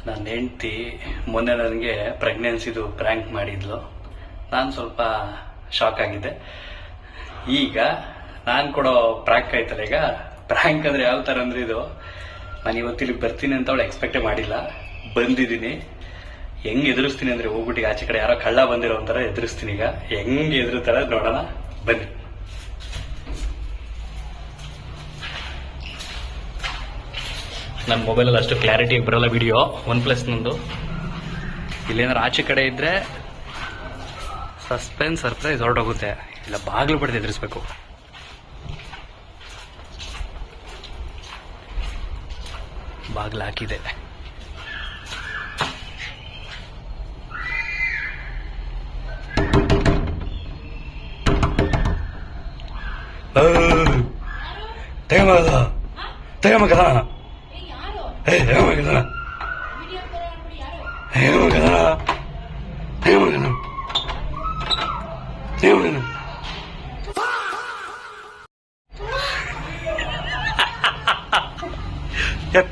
ನನ್ನ ಹೆಂಡತಿ ಮೊನ್ನೆ ನನಗೆ ಪ್ರೆಗ್ನೆನ್ಸಿದು ಪ್ರ್ಯಾಂಕ್ ಮಾಡಿದ್ಲು. ನಾನು ಸ್ವಲ್ಪ ಶಾಕ್ ಆಗಿದ್ದೆ. ಈಗ ನಾನು ಕೊಡೋ ಪ್ರ್ಯಾಂಕ್ ಆಯ್ತಲ್ಲ, ಈಗ ಪ್ರ್ಯಾಂಕ್ ಅಂದ್ರೆ ಯಾವ ಥರ ಅಂದ್ರೆ ಇದು, ನಾನು ಇವತ್ತಿಲ್ಲಿ ಬರ್ತೀನಿ ಅಂತ ಅವಳು ಎಕ್ಸ್ಪೆಕ್ಟೇ ಮಾಡಿಲ್ಲ. ಬಂದಿದ್ದೀನಿ. ಹೆಂಗೆ ಎದುರಿಸ್ತೀನಿ ಅಂದ್ರೆ, ಹೋಗ್ಬಿಟ್ಟು ಆಚೆ ಕಡೆ ಯಾರೋ ಕಳ್ಳ ಬಂದಿರೋ ಒಂಥರ ಎದುರಿಸ್ತೀನಿ. ಈಗ ಹೆಂಗೆ ಎದುರುತ್ತಾರೆ ನೋಡೋಣ, ಬನ್ನಿ. ನನ್ನ ಮೊಬೈಲಲ್ಲಿ ಅಷ್ಟು ಕ್ಲಾರಿಟಿ ಬರಲ್ಲ ವಿಡಿಯೋ, OnePlus ನಂದು. ಇಲ್ಲೇನಾರು ಆಚೆ ಕಡೆ ಇದ್ರೆ ಸಸ್ಪೆನ್ಸ್ ಸರ್ಪ್ರೈಸ್ ಹೊರಟೋಗುತ್ತೆ. ಇಲ್ಲ ಬಾಗಿಲು ಬಡ್ದು ಎದುರಿಸ್ಬೇಕು. ಬಾಗಿಲು ಹಾಕಿದೆ.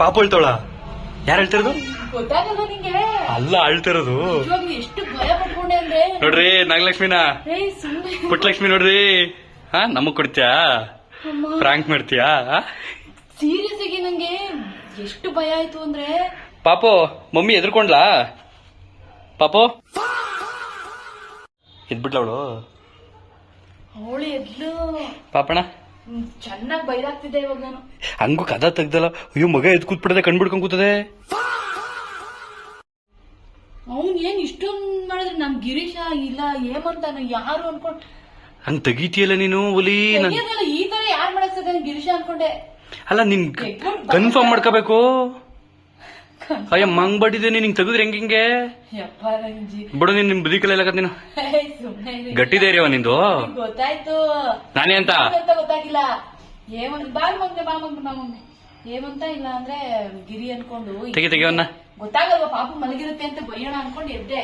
ಪಾಪ ಹೇಳ್ತಾಳ. ಯಾರು ಹೇಳ್ತಿರೋದು? ಅಲ್ಲ, ಅಳ್ತಿರೋದು ನೋಡ್ರಿ. ನಾಗಲಕ್ಷ್ಮಿನ ಪುಟ್ಟಲಕ್ಷ್ಮಿ ನೋಡ್ರಿ. ನಮಗ್ ಕೊಡ್ತೀಯಾ? ಪ್ರಾಂಕ್ ಮಾಡ್ತೀಯಾ? ಸೀರಿಯಸ್ ಆಗಿ ನಂಗೆ ಎಷ್ಟು ಭಯ ಆಯ್ತು ಅಂದ್ರೆ. ಪಾಪು ಮಮ್ಮಿ ಎದ್ರಕೊಂಡ್ಲಾ? ಪಾಪು ಎದ್ಬಿಟ್ಲ ಅವಳು? ಅವಳು ಎದ್ಲು. ಪಾಪಣ ಚೆನ್ನಾಗಿ ಬೈದಾಗ್ತಿದ್ದೆ ಇವಾಗ ನಾನು. ಹಂಗು ಕದ ತೆಗ್ದಲ್ಲ. ಅಯ್ಯೋ, ಮಗ ಎದ್ ಕೂತ್ಬಿಡದೆ, ಕಣ್ಬಿಡ್ಕೊಂಡ್ ಕೂತದೆ. ಅವ್ನ್ ಏನ್ ಇಷ್ಟೊಂದ್ ಮಾಡಿದ್ರೆ ನಮ್ ಗಿರೀಶ ಇಲ್ಲ ಏಮಂತಾನ ಯಾರು ಅನ್ಕೊಂಡ್ ಹಂಗ್ ತೆಗೀತಿಯಲ್ಲ ನೀನು. ಒಲಿ ಈ ತರ ಯಾರು ಮಾಡಕ್ತದೆ ಗಿರೀಶ ಅನ್ಕೊಂಡೆ. ಅಲ್ಲ, ನಿನ್ ಕನ್ಫರ್ಮ್ ಮಾಡ್ಕೋಬೇಕು. ಅಯ್ಯ, ಮಂಗ್ ಬಡಿದೆ ನಿಂಗೆ ತೆಗೆದ್ರೆ ಹೆಂಗೆ ಬಿಡು. ನಿಮ್ ಬದುಕಲ್ಲ ನೀನು ಗಟ್ಟಿ ಧೈರ್ಯವ ನಿಂದು. ಗೊತ್ತಾಯ್ತು ನಾನೇ ಅಂತ ಗೊತ್ತಾಗಿಲ್ಲ. ಏಮಂತ ಇಲ್ಲ ಅಂದ್ರೆ ಗಿರಿ ಅನ್ಕೊಂಡು ತೆಗಿಯವನ್ನ ಗೊತ್ತಾಗಲ್ವಾ. ಪಾಪ ಮಲಗಿರುತ್ತೆ ಅಂತ ಬೈಯೋಣ ಅನ್ಕೊಂಡು ಎದ್ದೆ.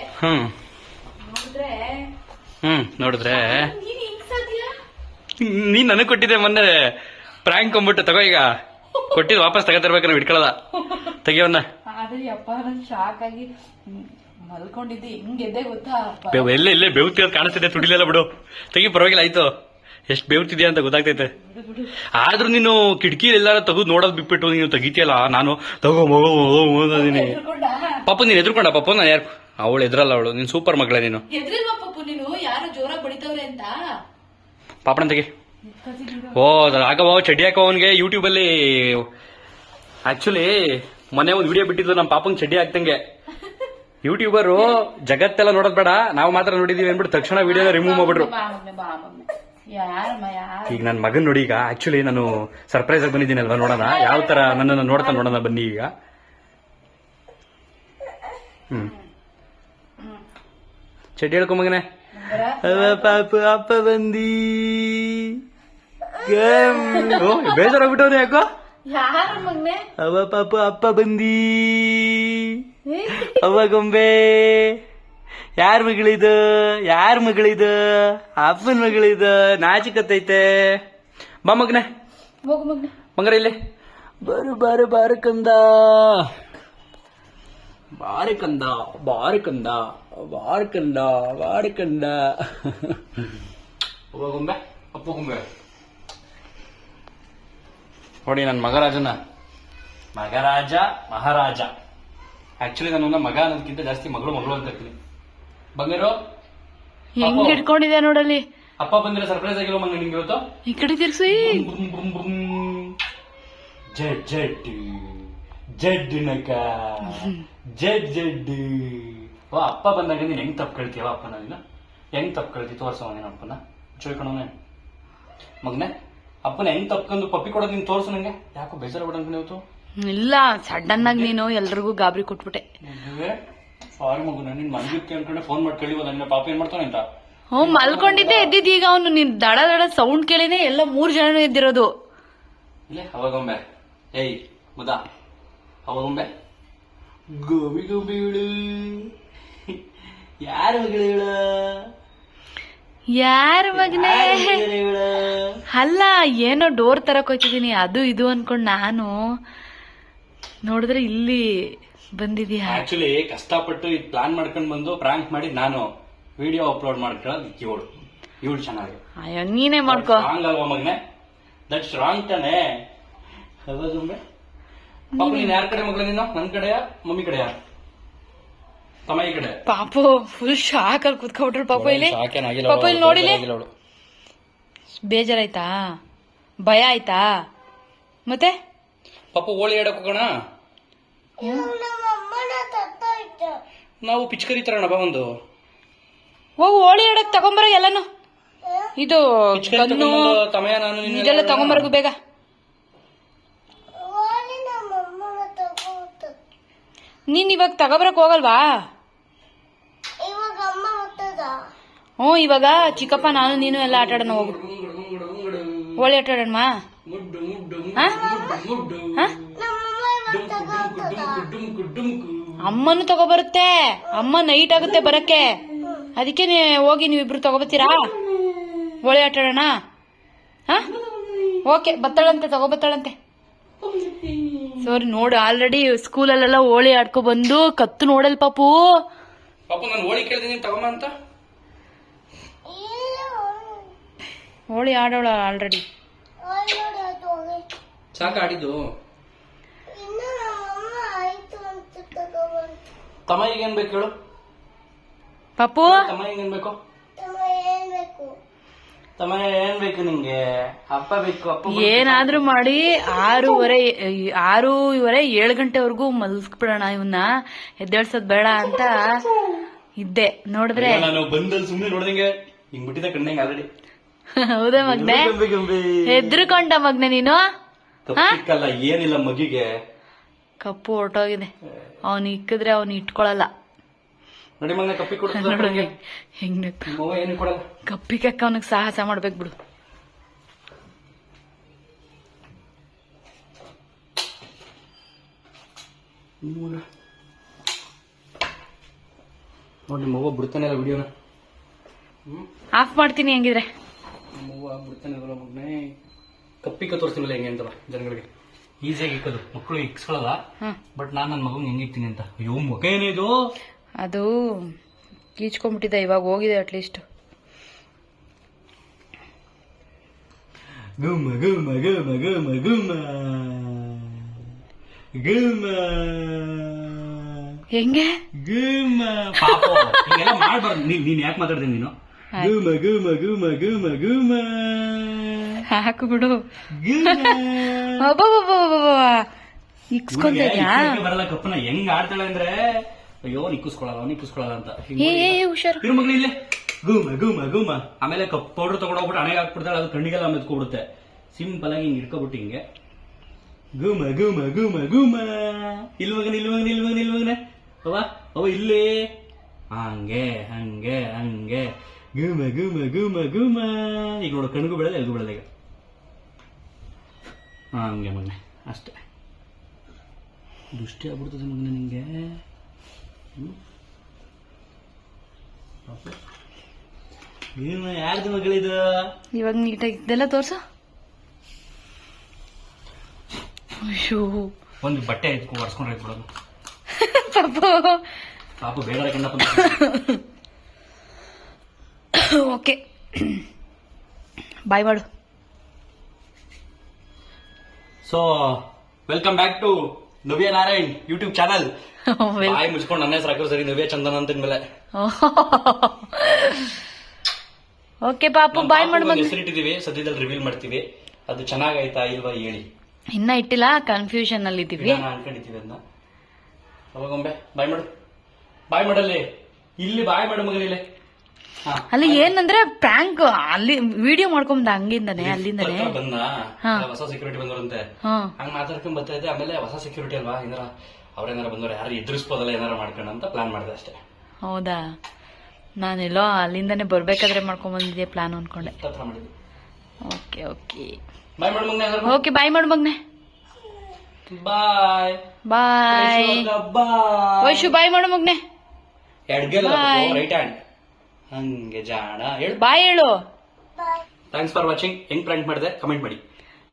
ನೋಡಿದ್ರೆ ನೀನ್ ನನಗ್ ಕೊಟ್ಟಿದ್ದೆ ಮೊನ್ನೆ ಪ್ರಾಂಕ್ ಅಂದ್ಬಿಟ್ಟು. ತಗೋ, ಈಗ ಕೊಟ್ಟಿದ್ ವಾಪಸ್ ತಗೋತಿರ್ಬೇಕು. ನಾವು ಇಟ್ಕೊಳ್ಳೋದ. ತೆಗಿಯವನ್ನ. ಆದ್ರೆ ಅಪ್ಪ ನನ್ ಶಾಕ್ ಆಗಿ ಮಲ್ಕೊಂಡಿದ್ದೆ. ಹೆಂಗ್ ಎದ್ದೆ ಗೊತ್ತಾ? ಎಲ್ಲೇ ಬೆವ್ತಿರೋದು ಕಾಣಿಸ್ತಿದೆ. ತುಡಿಲೆಲ್ಲ ಬಿಡು. ತೆಗಿ, ಪರವಾಗಿಲ್ಲ, ಆಯ್ತು. ಎಷ್ಟ್ ಬೇವ್ತಿದ್ಯಾ ಅಂತ ಗೊತ್ತಾಗ್ತೈತೆ. ಆದ್ರೂ ನೀನು ಕಿಟಕಿ ಎಲ್ಲಾರ ತೆಗೆದು ನೋಡೋದ್ ಬಿಟ್ಬಿಟ್ಟು ನೀನು ತೆಗಿತಿಯಲ್ಲ. ನಾನು ತಗೋ ಮಗದೀನಿ. ಪಾಪ ನೀನ್ ಎದ್ರುಕೊಂಡ? ಪಾಪ ನಾನು ಯಾರು? ಅವಳು ಎದ್ರಲ್ಲ, ಅವಳು. ನೀನ್ ಸೂಪರ್ ಮಗಳ ನೀನು. ಎದ್ರಿಲ್ವಾ ಪಾಪು ನೀನು? ಯಾರು ಜೋರಾಗಿ ಬಡಿತವ್ರೆ ಅಂತ. ಪಾಪಣ ತೆಗಿ. ಓ, ಹಾಕವ ಚಡ್ಡಿ ಹಾಕೋ ಅವನ್ಗೆ. ಯೂಟ್ಯೂಬ್ ಅಲ್ಲಿ ಆಕ್ಚುಲಿ ಮೊನ್ನೆ ಒಂದು ವಿಡಿಯೋ ಬಿಟ್ಟಿದ್ದು ನಮ್ಮ ಪಾಪಂಗ್ ಚಡ್ಡಿ ಹಾಕ್ತಂಗೆ. ಯೂಟ್ಯೂಬರು ಜಗತ್ತೆಲ್ಲ ನೋಡೋದ್ ಬೇಡ, ನಾವು ಮಾತ್ರ ನೋಡಿದೀವಿ ಅಂದ್ಬಿಟ್ಟು ತಕ್ಷಣ ವಿಡಿಯೋನ ರಿಮೂವ್ ಮಾಡ್ಬಿಟ್ರು. ಈಗ ನನ್ನ ಮಗನ್ ನೋಡಿ. ಈಗ ಆಕ್ಚುಲಿ ನಾನು ಸರ್ಪ್ರೈಸ್ ಆಗಿ ಬಂದಿದ್ದೀನಲ್ವಾ, ನೋಡೋಣ ಯಾವ ತರ ನನ್ನನ್ನು ನೋಡ್ತಾ ನೋಡೋಣ ಬನ್ನಿ. ಈಗ ಚಡ್ಡಿ ಹೇಳ್ಕೊ ಮಗನೆ. ಪಾಪ ಅಪ್ಪ ಬಂದಿ. ಬೇಜಾರಾಗ್ಬಿಟ್ಟವ್ರೆ ಯಾಕೋ? ಯಾರು ಮಗ್ನೆ? ಅವ ಪಾಪ ಅಪ್ಪ ಬಂದಿ. ಅವ್ವ ಗೊಂಬೆ. ಯಾರ ಮಗಳಿದು? ಯಾರ ಮಗಳಿದು? ಅಪ್ಪನ ಮಗಳಿದು. ನಾಚಿಕತ್ತೈತೆ. ಬಾ ಮಗನೆ. ಹೋಗು ಮಗ್ನೆ. ಮಗರ ಇಲ್ಲಿ ಬಾರು ಬಾರು ಬಾರು ಕಂದ. ಬಾರಿ ಕಂದ, ಬಾರಿ ಕಂದ, ಬಾರಿ ಕಂದ, ಬಾರಿ ಕಂದ. ಅವ್ವ ಗೊಂಬೆ, ಅಪ್ಪ ಗೊಂಬೆ. ನೋಡಿ ನನ್ನ ಮಗರಾಜನ. ಮಗರಾಜ, ಮಹಾರಾಜ. ಆಕ್ಚುಲಿ ನಾನು ಮಗ ಅನ್ನೋದಕ್ಕಿಂತ ಜಾಸ್ತಿ ಮಗಳು ಮಗಳು ಅಂತ ಇರ್ತೀನಿ. ಬಂಗಾರು ಹೆಂಗ್ ಹಿಡ್ಕೊಂಡಿದೆ ನೋಡಲ್ಲಿ. ಅಪ್ಪ ಬಂದ್ರೆ ಸರ್ಪ್ರೈಸ್ ಆಗಿಲ್ಲ ಮಗ ನಿಂಗೆ ಇವತ್ತು. ಈ ಕಡೆ ತಿರ್ಸಿ. ಜಡ್ ಜಡ್ ಜಡ್ ನಕ ಜಡ್ ಜಡ್. ಓ, ಅಪ್ಪ ಬಂದಾಗ ನೀನ್ ಹೆಂಗ್ ತಪ್ಪು ಕೇಳ್ತೀವ? ಅಪ್ಪನ ನೀನು ಹೆಂಗ್ ತಪ್ಪು ಕೇಳ್ತಿ? ತೋರ್ಸವ ನೀನು ಅಪ್ಪನ. ಚೋಯ್ಕೊಳೋನೆ ಮಗನೆ. ಅಪ್ಪನ ಹೆಂಗ್ ತಪ್ಕೊಂಡು ಪಪ್ಪಿ ಕೊಡೋದು ನೀನ್ ತೋರ್ಸು ನಂಗೆ. ಯಾಕೋ ಬೇಜಾರ ಬಿಡ ಇವತ್ತು. ಇಲ್ಲ, ಸಡನ್ ಆಗಿ ನೀನು ಎಲ್ರಿಗೂ ಗಾಬರಿ ಕೊಟ್ಬಿಟ್ಟೆ. ಸಾರಿ ಮಗು, ನಿನ್ ಮನ್ಗಿರ್ತಿ ಅನ್ಕೊಂಡೆ ಫೋನ್ ಮಾಡಿ ಕೇಳಿವ. ನನ್ನ ಪಾಪ ಏನ್ ಮಾಡ್ತಾನೆ ಅಂತ. ಮಲ್ಕೊಂಡಿದ್ದೆ ಎದ್ದಿದ್. ಈಗ ಅವನು ನೀನ್ ದಡ ದಡ ಸೌಂಡ್ ಕೇಳಿನೇ ಎಲ್ಲ 3 ಜನ ಎದ್ದಿರೋದು. ಇಲ್ಲೇ ಅವಾಗೊಂಬೆ. ಏಯ್ ಮುದಾ, ಅವಾಗೊಂಬೆ. ಗೋಬಿ ಗೋಬಿ ಇವಳು. ಯಾರ ಮಗಳು ಇವಳು? ಯಾರ ಮಗನೇ? ಅಲ್ಲ, ಏನೋ ಡೋರ್ ತರಕ್ ಹೋಗ್ತಿದೀನಿ ಅದು ಇದು ಅನ್ಕೊಂಡ್ ನಾನು ನೋಡಿದ್ರೆ ಇಲ್ಲಿ ಬಂದಿದ್ಯಾ? ಆಕ್ಚುಲಿ ಕಷ್ಟಪಟ್ಟು ಇದು ಪ್ಲಾನ್ ಮಾಡ್ಕೊಂಡ್ ಬಂದು ಪ್ರಾಂಕ್ ಮಾಡಿ ನಾನು ವಿಡಿಯೋ ಅಪ್ಲೋಡ್ ಮಾಡ್ಕೊಳ್ಳೋದು ಇವಳು ಚೆನ್ನಾಗಿ. ಅಯ್ಯೋ ನೀನೇ ಮಾಡ್ಕೋ. ರಾಂಗ್ ಅಲ್ವಾ ಮಗನೆ? ದಟ್ಸ್ ರಾಂಗ್ ತಾನೆ. ಪಾಪ ನೀನ್ ಯಾರ ಕಡೆ ಮಗಳ? ನೀನು ನನ್ ಕಡೆಯ ಮಮ್ಮಿ ಕಡೆಯ ತಮ್ಮ ಈ ಕಡೆ? ಪಾಪು ಫುಲ್ ಶಾಕ್ ಅಲ್ಲಿ ಕುತ್ಕೊಬಿಟ್ರು ಪಾಪ ಇಲ್ಲಿ. ಪಾಪ ಇಲ್ಲಿ ನೋಡಿಲಿ. ಬೇಜಾರಾಯ್ತಾ? ಭಯ ಆಯ್ತಾ? ಮತ್ತೆ ಪಾಪ ಹೋಳಿ ಆಡಕ್ ಹೋಗೋಣ. ನಾವು ಪಿಚ್ಕರಿ ತರೋಣ ಬಾ ಒಂದು. ಹೋಗು ಹೋಳಿ ಆಡಕ್ ತಗೊಂಬರ ಎಲ್ಲಾನು. ಇದು ಗನ್ನು ತಮಯ ನಾನು ಇದೆಲ್ಲ ತಗೊಂಬರಗು ಬೇಗ. ನೀನ್ ಇವಾಗ ತಗೊಬರಕ್ ಹೋಗಲ್ವಾ? ಹ್ಞೂ ಇವಾಗ ಚಿಕ್ಕಪ್ಪ ನಾನು ನೀನು ಎಲ್ಲ ಆಟ ಆಡೋಣ. ಹೋಗು ಹೋಳಿ ಆಟ ಆಡೋಣ. ಅಮ್ಮನು ತಗೋಬರುತ್ತೆ. ಅಮ್ಮ ನೈಟ್ ಆಗುತ್ತೆ ಬರಕ್ಕೆ. ಅದಕ್ಕೆ ಹೋಗಿ ನೀವಿಬ್ರು ತಗೋಬತ್ತೀರಾ? ಹೋಳಿ ಆಟ ಆಡೋಣ. ಓಕೆ ಬತ್ತಾಳಂತೆ, ತಗೋಬತ್ತಾಳಂತೆ. ಸರಿ ನೋಡು, ಆಲ್ರೆಡಿ ಸ್ಕೂಲಲ್ಲೆಲ್ಲ ಹೋಳಿ ಆಡ್ಕೊ ಬಂದು ಕತ್ತು ನೋಡಲ್ ಪಾಪು. ಪಾಪು ನಾನು ಹೋಳಿ ಕೇಳಿದೀನಿ ತಗೊಂಬ ಅಂತ. ಹೋಳಿ ಆಡೋಳ ಆಲ್ರೆಡಿ. ಸಾಕ ಆಡಿದ್ದು. ತಮ್ಮ ಈಗ ಏನ್ ಬೇಕು ಹೇಳು ಪಾಪು? ತಮ್ಮ ಈಗ ಏನ್ ಬೇಕು? ತಮ್ಮ ಏನ್ ಬೇಕು ನಿಂಗೆ? ಅಪ್ಪ ಬೇಕು. ಅಪ್ಪ ಏನಾದ್ರೂ ಮಾಡಿ 6:30 7 ಗಂಟೆವರೆಗೂ ಮಲ್ಸ್ಬಿಡೋಣ ಇವನ್ನ, ಎದ್ದೇಳ್ಸೋದ್ ಬೇಡ ಅಂತ ಇದ್ದೆ. ನೋಡಿದ್ರೆ ನಾನು ಬಂದಲ್ಲಿ ಸುಮ್ನೆ ನೋಡ್ದಂಗೆ ಹಿಂಗ್ ಬಿಟ್ಟಿದ್ದೆ ಕಣ್ಣಂಗೆ ಆಲ್ರೆಡಿ. ಹೌದಾ ಮಗ್ನೆ? ಹೆದ್ರುಕೊಂಡ ಮಗ್ನೆ ನೀನು? ಕಲ್ಲ ಏನಿಲ್ಲ ಮಗಿಗೆ. ಕಪ್ಪು ಹೊರಟೋಗಿದೆ. ಅವನು ಇಕ್ಕಿದ್ರೆ ಅವನು ಇಟ್ಕೊಳಲ್ಲ. ನೋಡಿ ಮಗನ ಕಪ್ಪಿ ನೋಡಿ ಹೆಂಗ್ ಏನು ಕೊಡಲ್ಲ. ಕಪ್ಪಿಗೆ ಅವನಿಗೆ ಸಾಹಸ ಮಾಡ್ಬೇಕು ಬಿಡು. ನೋಡಿ ಮಗು ಬಿಡ್ತಾನೆ ಇಲ್ಲ ವಿಡಿಯೋನ. ಆಫ್ ಮಾಡ್ತೀನಿ ಹೆಂಗಿದ್ರೆ. ಮಗು ಬಿಡ್ತಾನೆ ಇಲ್ಲ ಮಗನೇ. ಕಪ್ಪಿಕ ತೋರಿಸ್ತಿಲ್ಲ ಹೆಂಗೆ ಅಂತ ಜನಗಳಿಗೆ. ಈಸಿಯಾಗಿ ಇಕ್ಕೋದು ಮಕ್ಕಳು ಇಕ್ಸ್ಕೊಳ್ಳಲ್ಲ. ಬಟ್ ನಾನು ನನ್ನ ಮಗನ್ ಹೆಂಗೆ ಇಕ್ತೀನಿ ಅಂತ. ಅಯ್ಯೋ ಮಗ ಏನಿದು? ಅದು ಕೀಚ್ಕೊಂಡ್ಬಿಟ್ಟಿದೆ, ಇವಾಗ ಹೋಗಿದೆ ಅಟ್ಲೀಸ್ಟ್. ಗುಮ್ಮ ಗುಮ್ಮ ಗುಮ್ಮ ಗುಮ್ಮ ಗುಮ್ಮ ಗುಮ್ಮ ಹೆಂಗೆ ಗುಮ್ಮ. ಪಾಪ ಹಿಂಗೆಲ್ಲ ಮಾಡ್ಬಾರ್ದು. ನೀನ್ ಯಾಕೆ ಮಾತಾಡ್ತೀನಿ ನೀನು? ಗುಮ್ಮ ಗುಮ್ಮ ಗುಮ್ಮ ಗುಮ್ಮ ಗುಮ್ಮ ಹಾಕು ಬಿಡು. ಇಕ್ಸ್ಕೊಂತಿದ್ಯಾ? ಬರಲ್ಲ ಕಪ್ಪನ ಹೆಂಗ್ ಆಡ್ತಾಳೆ ಅಂದ್ರೆ ಅಯ್ಯೋ ನಿಕ್ಕಿಸ್ಕೊಳಲ್ಲ ಅಂತ. ಹುಷಾರು ಮಗ್ಳು ಇಲ್ಲೇ ಗುಮ್ಮ ಗುಮ್ಮ ಗುಮ್ಮ. ಆಮೇಲೆ ಕಪ್ ಪೌಡರ್ ತಗೊಂಡೋಗ್ಬಿಟ್ಟು ಹಣೆಗೆ ಹಾಕ್ಬಿಡ್ತಾಳೆ. ಅದು ಕಣ್ಣಿಗೆಲ್ಲ ಮೆತ್ಕೊಬಿಡುತ್ತೆ. ಸಿಂಪಲ್ ಆಗಿ ಹಿಂಗ್ ಇಟ್ಕೊಬಿಟ್ಟು ಹಿಂಗೆ ಗುಮ್ಮ ಗುಮ್ಮ ಗುಮ್ಮ ಗುಮ್ಮ. ನಿಲ್ವಗನೆ ಅವ ಇಲ್ಲೇ ಹಂಗೆ ಹಂಗೆ ಹಂಗೆ ಗುಮ್ಮ ಗುಮ್ಮ ಗುಮ್ಮ ಗುಮ್ಮ. ಈಗ ನೋಡು ಕಣ್ಗೂ ಬೆಳೆದ ಎಲ್ಗೂ ಬೆಳೆದ ಈಗ ಹಂಗೆ ಮಗನೆ. ಅಷ್ಟೇ ದೃಷ್ಟಿ ಆಗ್ಬಿಡ್ತದೆ ಮಗನೆ ನಿಂಗೆ. ಯಾರ್ದು ಮಗಳಿದು? ಇವಾಗ ನೀಟಾಗಿ ಇದೆಲ್ಲ ತೋರ್ಸು. ಒಂದು ಬಟ್ಟೆ ಎತ್ಕೊ ಒರ್ಸ್ಕೊಂಡ್ರೆ ಬಿಡೋದು. ಪಾಪು ಬೇಡ ಕಂಡಪ್ಪ. ಓಕೆ ಬಾಯ್ ಮಾಡು. So welcome back to Navya Narayan YouTube channel. ಬಾಯಿ ಮುಚ್ಕೊಂಡು ನನ್ನ ಹೆಸರು ಹಾಕೋ ಸರಿ ನವ್ಯ ಚಂದನ್ ಅಂತ ಇನ್ಮೇಲೆ. ಓಕೆ ಪಾಪು ಬಾಯ್ ಮಾಡು. ಹೆಸರಿಟ್ಟಿದೀವಿ, ಸದ್ಯದಲ್ಲಿ ರಿವೀಲ್ ಮಾಡ್ತೀವಿ. ಅದು ಚೆನ್ನಾಗಾಯ್ತಾ ಇಲ್ವಾ ಹೇಳಿ. ಇನ್ನ ಇಟ್ಟಿಲ್ಲ, ಕನ್ಫ್ಯೂಷನ್ ಅಲ್ಲಿ ಇದೀವಿ. ಅನ್ಕೊಂಡಿದ್ದೀವಿ ಅದನ್ನ. ಅವಾಗೊಂಬೆ ಬಾಯ್ ಮಾಡು. ಬಾಯ್ ಮಾಡಲ್ಲಿ ಇಲ್ಲಿ ಬಾಯ್ ಮಾಡು ಮಗನಿಲ್ಲ. ಅಲ್ಲಿ ಏನಂದ್ರೆ ಪ್ರ್ಯಾಂಕ್ ಅಲ್ಲಿ ವಿಡಿಯೋ ಮಾಡ್ಕೊಂಡ್ ಹಂಗಿಂದಾನೆ ಅಲ್ಲಿಂದಾನೆ ಬಂದ. ಹೊಸ ಸೆಕ್ಯೂರಿಟಿ ಬಂದವರಂತೆ. ಹಂಗ್ ಮಾತಾಡ್ಕೊಂಡ್ ಬರ್ತಾ ಇದ್ದೆ. ಆಮೇಲೆ ಹೊಸ ಸೆಕ್ಯೂರಿಟಿ ಅಲ್ವಾ, ಏನಾರ ಅವ್ರೇನಾರ ಬಂದವ್ರು ಯಾರು ಎದುರಿಸ್ಬೋದಲ್ಲ ಏನಾರ ಮಾಡ್ಕೊಂಡ ಅಂತ ಪ್ಲಾನ್ ಮಾಡಿದೆ ಅಷ್ಟೇ. ಹೌದಾ? ನಾನೆಲ್ಲೋ ಅಲ್ಲಿಂದಾನೆ ಬರ್ಬೇಕಾದ್ರೆ ಮಾಡ್ಕೊಂಡ್ ಬಂದಿದ್ದೆ ಪ್ಲಾನ್ ಅನ್ಕೊಂಡೆ. ಓಕೆ ಓಕೆ ಬಾಯ್ ಮಾಡು ಮಗ್ನೆ. ಓಕೆ ಬಾಯ್ ಮಾಡು ಮಗ್ನೆ. ಬಾಯ್ ಬಾಯ್ ವೈಶು ಬಾಯ್ ಮಾಡು ಮಗ್ನೆ. ಎಡ್ಗೆಲ್ಲ ರೈಟ್ ಹ್ಯಾಂಡ್ ಹಂಗೆ ಜಾಣ ಹೇಳು. ಬಾಯ್ ಹೇಳು. Thanks for watching. ಹೆಂಗ್ ಪ್ರ್ಯಾಂಕ್ ಮಾಡಿದೆ ಕಮೆಂಟ್ ಮಾಡಿ.